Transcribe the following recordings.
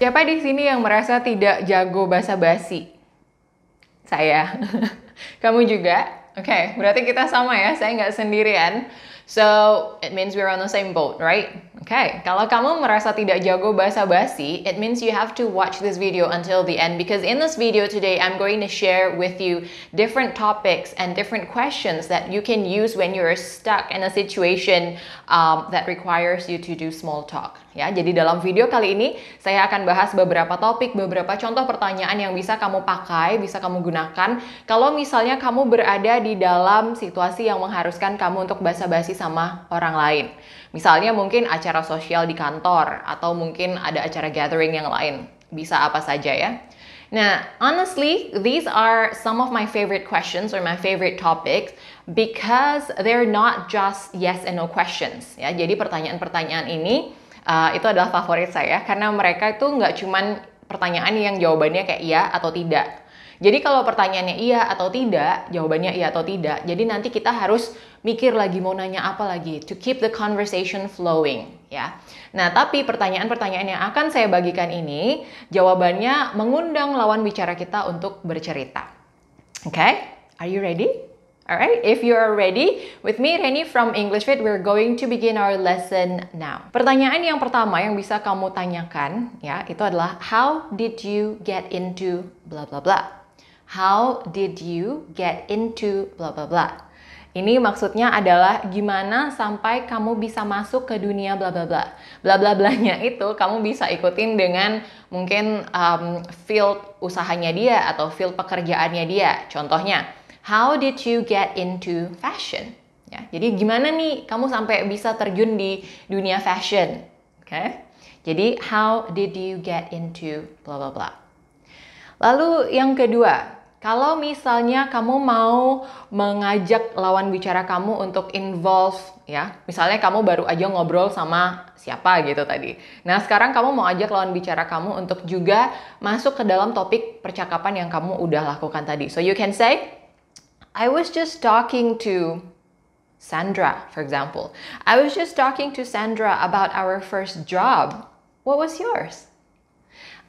Siapa di sini yang merasa tidak jago basa-basi? Saya. Kamu juga? Oke, berarti kita sama ya, saya nggak sendirian. So, it means we're on the same boat, right? Oke, kalau kamu merasa tidak jago basa-basi, it means you have to watch this video until the end because in this video today, I'm going to share with you different topics and different questions that you can use when you're stuck in a situation that requires you to do small talk. Ya, jadi dalam video kali ini saya akan bahas beberapa topik, beberapa contoh pertanyaan yang bisa kamu pakai, bisa kamu gunakan kalau misalnya kamu berada di dalam situasi yang mengharuskan kamu untuk basa-basi sama orang lain. Misalnya mungkin acara sosial di kantor atau mungkin ada acara gathering yang lain. Bisa apa saja ya. Nah, honestly, these are some of my favorite questions or my favorite topics because they're not just yes and no questions. Ya, jadi pertanyaan-pertanyaan ini itu adalah favorit saya karena mereka itu nggak cuman pertanyaan yang jawabannya kayak iya atau tidak. Jadi kalau pertanyaannya iya atau tidak, jawabannya iya atau tidak, jadi nanti kita harus mikir lagi mau nanya apa lagi to keep the conversation flowing ya. Nah, tapi pertanyaan-pertanyaan yang akan saya bagikan ini jawabannya mengundang lawan bicara kita untuk bercerita. Okay? Are you ready? Alright, if you are ready, with me, Reni from English Fit, we're going to begin our lesson now. Pertanyaan yang pertama yang bisa kamu tanyakan, ya, itu adalah how did you get into blah blah blah? How did you get into blah blah blah? Ini maksudnya adalah gimana sampai kamu bisa masuk ke dunia bla bla bla. Bla bla blanya itu kamu bisa ikutin dengan mungkin field usahanya dia atau field pekerjaannya dia. Contohnya, how did you get into fashion? Ya, jadi gimana nih kamu sampai bisa terjun di dunia fashion? Okay? Jadi how did you get into blah blah blah. Lalu yang kedua, kalau misalnya kamu mau mengajak lawan bicara kamu untuk involve, ya, misalnya kamu baru aja ngobrol sama siapa gitu tadi. Nah, sekarang kamu mau ajak lawan bicara kamu untuk juga masuk ke dalam topik percakapan yang kamu udah lakukan tadi. So you can say, I was just talking to Sandra, for example. I was just talking to Sandra about our first job. What was yours?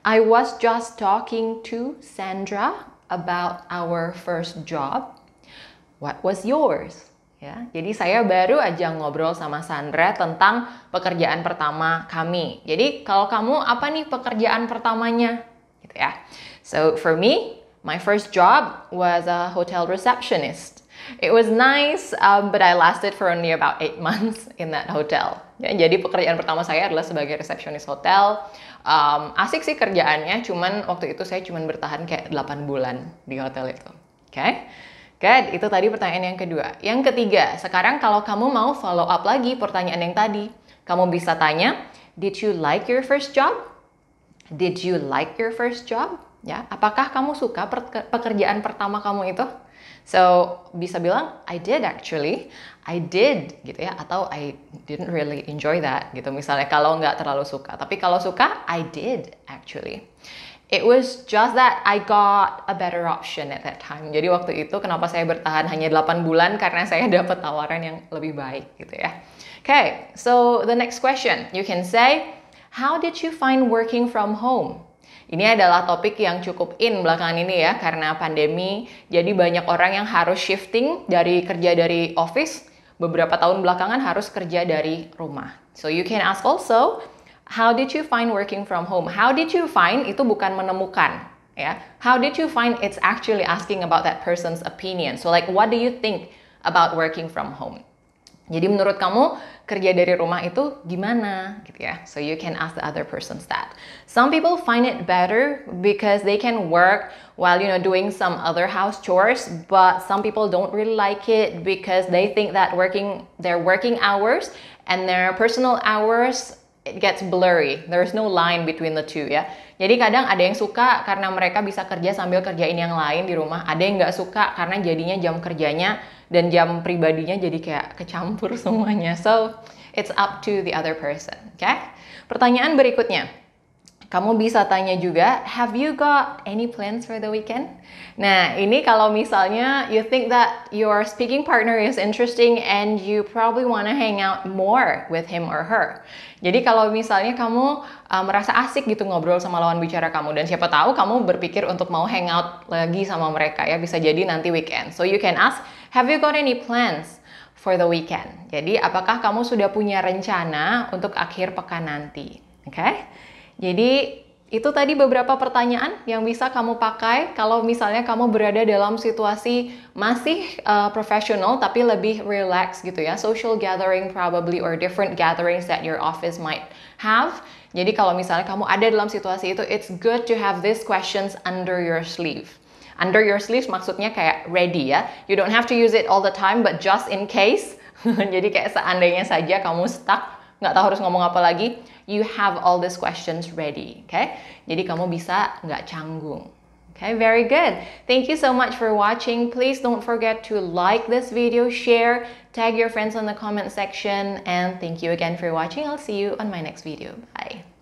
I was just talking to Sandra about our first job. What was yours? Ya, jadi saya baru aja ngobrol sama Sandra tentang pekerjaan pertama kami. Jadi kalau kamu apa nih pekerjaan pertamanya? Gitu ya. So for me, my first job was a hotel receptionist. It was nice, but I lasted for only about 8 months in that hotel. Ya, jadi pekerjaan pertama saya adalah sebagai resepsionis hotel. Asik sih kerjaannya, cuman waktu itu saya cuman bertahan kayak 8 bulan di hotel itu. Okay? Good, itu tadi pertanyaan yang kedua. Yang ketiga, sekarang kalau kamu mau follow up lagi pertanyaan yang tadi, kamu bisa tanya, did you like your first job? Did you like your first job? Ya, apakah kamu suka pekerjaan pertama kamu itu? So, bisa bilang, I did actually. I did, gitu ya. Atau I didn't really enjoy that, gitu. Misalnya kalau nggak terlalu suka. Tapi kalau suka, I did actually. It was just that I got a better option at that time. Jadi waktu itu kenapa saya bertahan hanya 8 bulan? Karena saya dapat tawaran yang lebih baik, gitu ya. Okay, so the next question. You can say, how did you find working from home? Ini adalah topik yang cukup in belakangan ini ya, karena pandemi. Jadi banyak orang yang harus shifting dari kerja dari office, beberapa tahun belakangan harus kerja dari rumah. So you can ask also, how did you find working from home? How did you find itu bukan menemukan, ya. How did you find it's actually asking about that person's opinion. So like, what do you think about working from home? Jadi menurut kamu kerja dari rumah itu gimana gitu ya? So you can ask the other persons that. Some people find it better because they can work while doing some other house chores, but some people don't really like it because they think that their working hours and their personal hours it gets blurry. There's no line between the two ya. Jadi kadang ada yang suka karena mereka bisa kerja sambil kerjain yang lain di rumah. Ada yang nggak suka karena jadinya jam kerjanya dan jam pribadinya jadi kayak kecampur semuanya. So, it's up to the other person. Okay? Pertanyaan berikutnya. Kamu bisa tanya juga, have you got any plans for the weekend? Nah, ini kalau misalnya you think that your speaking partner is interesting and you probably wanna hang out more with him or her. Jadi kalau misalnya kamu merasa asik gitu ngobrol sama lawan bicara kamu, dan siapa tahu kamu berpikir untuk mau hang out lagi sama mereka ya, bisa jadi nanti weekend. So you can ask, have you got any plans for the weekend? Jadi apakah kamu sudah punya rencana untuk akhir pekan nanti? Oke? Jadi itu tadi beberapa pertanyaan yang bisa kamu pakai kalau misalnya kamu berada dalam situasi masih profesional tapi lebih relax gitu ya. Social gathering probably or different gatherings that your office might have. Jadi kalau misalnya kamu ada dalam situasi itu, it's good to have these questions under your sleeve. Under your sleeve maksudnya kayak ready ya. You don't have to use it all the time but just in case. Jadi kayak seandainya saja kamu stuck, nggak tahu harus ngomong apa lagi, you have all these questions ready, okay? Jadi kamu bisa nggak canggung. Okay, very good. Thank you so much for watching. Please don't forget to like this video, share, tag your friends on the comment section, and thank you again for watching. I'll see you on my next video. Bye.